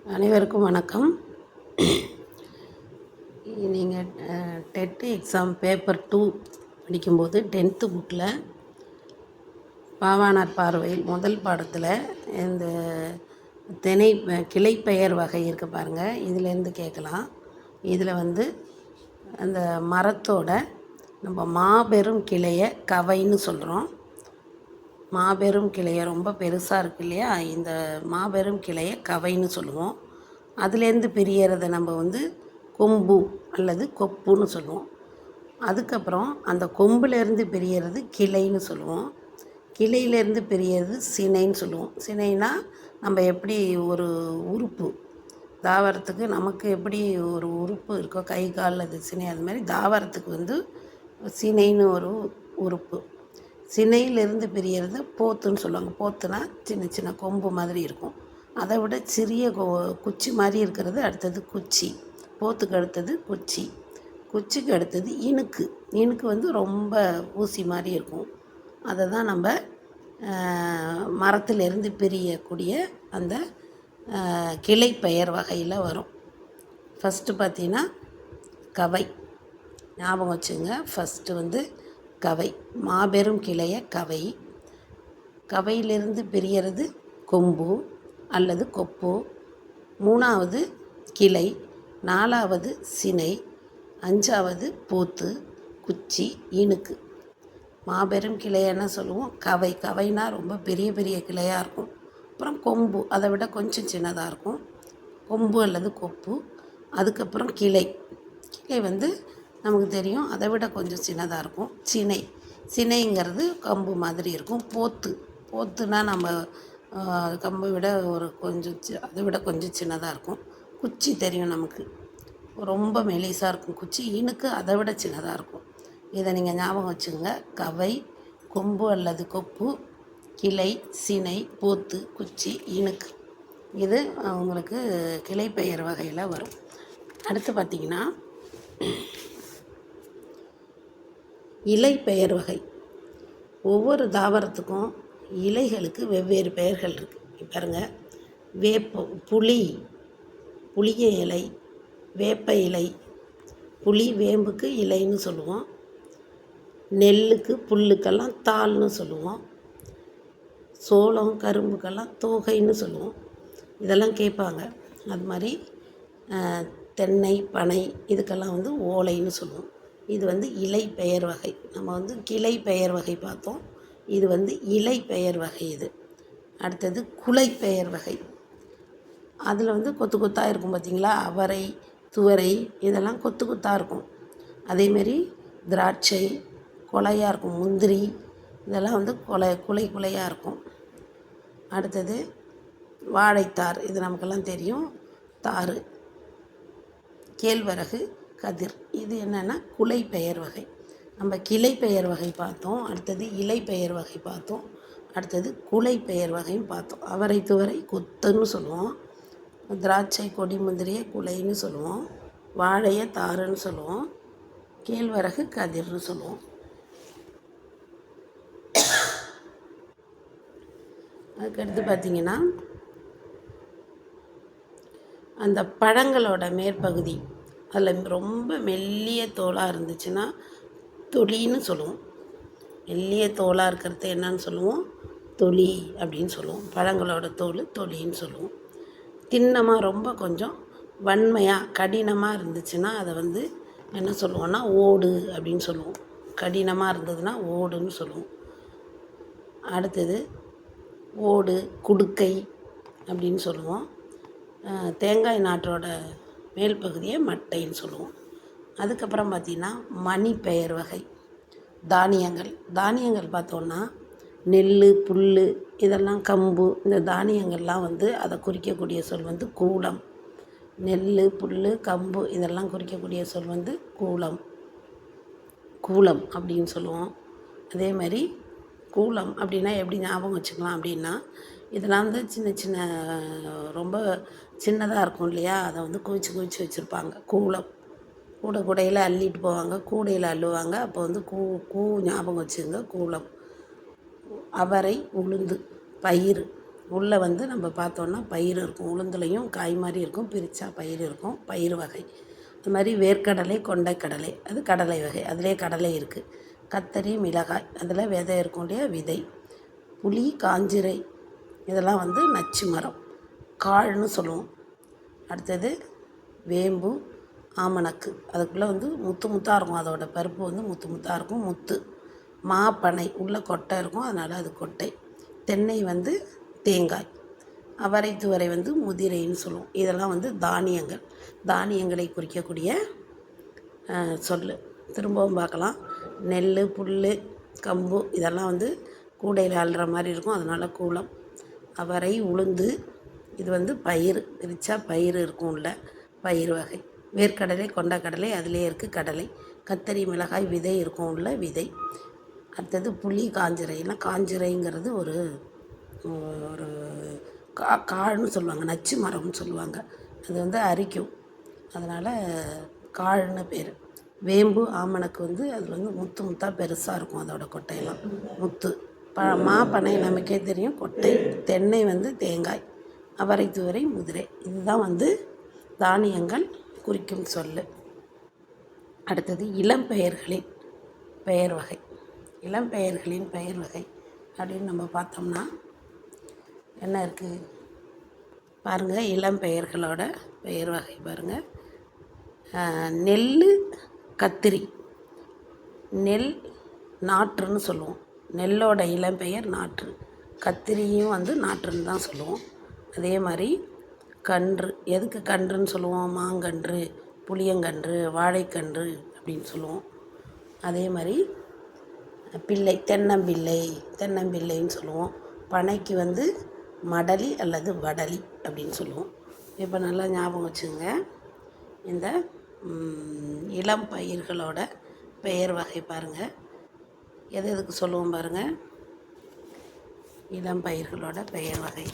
அனைவருக்கும் வணக்கம். நீங்கள் டெட் எக்ஸாம் பேப்பர் 2 படிக்கும்போது 10th புக்கில் பாவாணர் பார்வையில் முதல் பாடத்தில் இந்த கிளைப்பெயர் வகை இருக்குது பாருங்கள். இதிலேருந்து கேட்கலாம். இதில் அந்த மரத்தோட நம்ம மாபெரும் கிளையை கவைன்னு சொல்கிறோம். மாபெரும் கிளையை ரொம்ப பெருசாக இருக்கு இல்லையா, இந்த மாபெரும் கிளையை கவைன்னு சொல்லுவோம். அதுலேருந்து பிரியறதை நம்ம கொம்பு அல்லது கொப்புன்னு சொல்லுவோம். அதுக்கப்புறம் அந்த கொம்புலேருந்து பிரியறது கிளைன்னு சொல்லுவோம். கிளையிலேருந்து பிரியறது சினைன்னு சொல்லுவோம். சினைனா நம்ம எப்படி ஒரு உறுப்பு தாவரத்துக்கு நமக்கு எப்படி ஒரு உறுப்பு இருக்கோ, கை கால் அது சினை, அது மாதிரி தாவரத்துக்கு சினைன்னு ஒரு உறுப்பு. சினையிலிருந்து பிரியறது போத்துன்னு சொல்லுவாங்க. போத்துனா சின்ன சின்ன கொம்பு மாதிரி இருக்கும். அதை விட சிறிய குச்சி மாதிரி இருக்கிறது அடுத்தது குச்சி. போத்துக்கு அடுத்தது குச்சி. குச்சிக்கு அடுத்தது இணுக்கு. இணுக்கு ரொம்ப ஊசி மாதிரி இருக்கும். அதை தான் நம்ம மரத்திலிருந்து பிரியக்கூடிய அந்த கிளைப்பெயர் வகையில் வரும். ஃபஸ்ட்டு பார்த்திங்கன்னா கவை. ஞாபகம் வச்சுங்க. ஃபஸ்ட்டு கவை, மாபெரும் கிளைய கவை. கவையிலிருந்து பிரியறது கொம்பு அல்லது கொப்பு. 3வது கிளை, 4வது சினை, 5வது போத்து, குச்சி, இணுக்கு. மாபெரும் கிளை என்ன சொல்லுவோம்? கவை. கவைனா ரொம்ப பெரிய பெரிய கிளையாக இருக்கும். அப்புறம் கொம்பு, அதை விட கொஞ்சம் சின்னதாக இருக்கும். கொம்பு அல்லது கொப்பு. அதுக்கப்புறம் கிளை. கிளை நமக்கு தெரியும், அதை விட கொஞ்சம் சின்னதாக இருக்கும். சினை. சினைங்கிறது கம்பு மாதிரி இருக்கும். போத்து. போத்துனா நம்ம கம்பை விட அதை விட கொஞ்சம் சின்னதாக இருக்கும். குச்சி தெரியும் நமக்கு, ரொம்ப மெலிசாக இருக்கும் குச்சி. இணுக்கு அதை விட சின்னதாக இருக்கும். இதை நீங்கள் ஞாபகம் வச்சுங்க. கவை, கொம்பு அல்லது கொப்பு, கிளை, சினை, போத்து, குச்சி, இணுக்கு. இது உங்களுக்கு கிளைப்பெயர் வகையில் வரும். அடுத்து பார்த்திங்கன்னா இலைப்பெயர் வகை. ஒவ்வொரு தாவரத்துக்கும் இலைகளுக்கு வெவ்வேறு பெயர்கள் இருக்குது. பாருங்கள், புளிய இலை, வேப்ப இலை. புளி வேம்புக்கு இலைன்னு சொல்லுவோம். நெல்லுக்கு புல்லுக்கெல்லாம் தாள்னு சொல்லுவோம். சோளம் கரும்புக்கெல்லாம் தோகைன்னு சொல்லுவோம். இதெல்லாம் கேட்பாங்க. அது மாதிரி தென்னை பனை இதுக்கெல்லாம் ஓலைன்னு சொல்லுவோம். இது இலை பெயர் வகை. நம்ம கிளை பெயர் வகை பார்த்தோம். இது இலை பெயர் வகை. இது அடுத்தது குலை பெயர் வகை. அதில் கொத்து கொத்தாக இருக்கும் பார்த்திங்களா. அவரை, துவரை இதெல்லாம் கொத்து கொத்தாக இருக்கும். அதேமாரி திராட்சை கொலையாக இருக்கும். முந்திரி இதெல்லாம் குலையாக இருக்கும். அடுத்தது வாழைத்தார். இது நமக்கெல்லாம் தெரியும். தாறு. கேழ்வரகு, கதிர். இது என்னென்னா குலை பெயர் வகை. நம்ம கிளை பெயர் வகை பார்த்தோம். அடுத்தது இலை பெயர் வகை பார்த்தோம். அடுத்தது குலை பெயர் வகையும் பார்த்தோம். அவரை துவரை கொத்துன்னு சொல்லுவோம். திராட்சை கொடி முந்திரியை குலைன்னு சொல்லுவோம். வாழையை தாருன்னு சொல்லுவோம். கேழ்வரகு கதிர்னு சொல்லுவோம். அதுக்கடுத்து பார்த்திங்கன்னா அந்த பழங்களோட மேற்பகுதி அதில் ரொம்ப மெல்லிய தோலாக இருந்துச்சுன்னா தொலின்னு சொல்லுவோம். மெல்லிய தோலாக இருக்கிறது என்னன்னு சொல்லுவோம்? தொலி அப்படின்னு சொல்லுவோம். பழங்களோட தோல் தொலின்னு சொல்லுவோம். திண்ணமாக ரொம்ப கொஞ்சம் வன்மையாக கடினமாக இருந்துச்சுன்னா அதை என்ன சொல்லுவோம்னா ஓடு அப்படின்னு சொல்லுவோம். கடினமாக இருந்ததுன்னா ஓடுன்னு சொல்லுவோம். அடுத்தது ஓடு, குடுக்கை அப்படின்னு சொல்லுவோம். தேங்காய் நாற்றோட மேல் பகுதியை மட்டைன்னு சொல்லுவோம். அதுக்கப்புறம் பார்த்திங்கன்னா மணி பெயர் வகை. தானியங்கள் பார்த்தோன்னா நெல், புல் இதெல்லாம் கம்பு, இந்த தானியங்கள்லாம் அதை குறிக்கக்கூடிய சொல் கூலம். நெல், புல், கம்பு இதெல்லாம் குறிக்கக்கூடிய சொல் கூலம் அப்படின்னு சொல்லுவோம். அதே மாதிரி கூலம் அப்படின்னா எப்படி ஞாபகம் வச்சுக்கலாம் அப்படின்னா, இதெல்லாம் சின்ன சின்ன ரொம்ப சின்னதாக இருக்கும் இல்லையா, அதை குவிச்சு வச்சுருப்பாங்க. கூலம். கூடையில் அள்ளிட்டு போவாங்க. கூடையில் அள்ளுவாங்க. அப்போ கூ ஞாபகம் வச்சுங்க. கூலம். அவரை, உளுந்து, பயிறு உள்ளே வந்து நம்ம பார்த்தோன்னா பயிர் இருக்கும், உளுந்துலையும் காய் மாதிரி இருக்கும், பிரித்தா பயிர் இருக்கும், பயிர் வகை. அது மாதிரி வேர்க்கடலை, கொண்டைக்கடலை, அது கடலை வகை, அதிலே கடலை இருக்குது. கத்தரி, மிளகாய், அதில் விதை இருக்கும் இல்லையா, விதை. புளி, காஞ்சிரை, இதெல்லாம் வந்து நச்சு மரம், காழ்னு சொல்லுவோம். அடுத்தது வேம்பு, ஆமணக்கு, அதுக்குள்ளே வந்து முத்து முத்தாக இருக்கும், அதோட பருப்பு வந்து முத்து முத்தாக இருக்கும், முத்து. மாப்பனை, உள்ளே கொட்டை இருக்கும், அதனால் அது கொட்டை. தென்னை வந்து தேங்காய். அவரை துவரை வந்து முதிரைன்னு சொல்லுவோம். இதெல்லாம் வந்து தானியங்கள், தானியங்களை குறிக்கக்கூடிய சொல். திரும்பவும் பார்க்கலாம். நெல், புல், கம்பு, இதெல்லாம் வந்து கூடையில் அள்ளுற மாதிரி இருக்கும், அதனால் கூளம். அவரை, உளுந்து, இது வந்து பயிர், பிரித்தா பயிர் இருக்கும், உள்ள பயிர் வகை. வேர்க்கடலை, கொண்டைக்கடலை, அதிலே இருக்குது கடலை. கத்தரி, மிளகாய், விதை இருக்கும், உள்ள விதை. அடுத்தது புளி, காஞ்சிரைலாம். காஞ்சிரைங்கிறது ஒரு ஒரு காழ்னு சொல்லுவாங்க, நச்சு மரம்னு சொல்லுவாங்க. அது வந்து அரிக்கும், அதனால் காழ்னு பேர். வேம்பு, ஆமணக்கு வந்து அதில் வந்து முத்து முத்தாக பெருசாக இருக்கும், அதோட கொட்டையெல்லாம் முத்து. மாப்பனை நமக்கே தெரியும், கொட்டை. தென்னை வந்து தேங்காய். அவரை துவரை, முதிரை, இதுதான் வந்து தானியங்கள் குறிக்கும் சொல். அடுத்தது இளம்பெயர்களின் பெயர் வகை. இளம்பெயர்களின் பெயர் வகை அப்படின்னு நம்ம பார்த்தோம்னா என்ன இருக்குது பாருங்கள். இளம்பெயர்களோட பெயர் வகை பாருங்கள். நெல், கத்திரி. நெல் நாற்றுன்னு சொல்லுவோம், நெல்லோட இளம்பெயர் நாற்று. கத்திரியும் வந்து நாற்றுன்னு தான் சொல்லுவோம். அதே மாதிரி கன்று, எதுக்கு கன்றுன்னு சொல்லுவோம், மாங்கன்று, புளியங்கன்று, வாழைக்கன்று அப்படின்னு சொல்லுவோம். அதே மாதிரி பிள்ளை, தென்னம்பிள்ளை, தென்னம்பிள்ளைன்னு சொல்லுவோம். பனைக்கு வந்து மடலி அல்லது வடலி அப்படின்னு சொல்லுவோம். இப்போ நல்லா ஞாபகம் வச்சுங்க. இந்த இளம் பயிர்களோட பெயர் வகை பாருங்கள், எது எதுக்கு சொல்லுவோம் பாருங்கள். இளம் பயிர்களோட பெயர் வகை.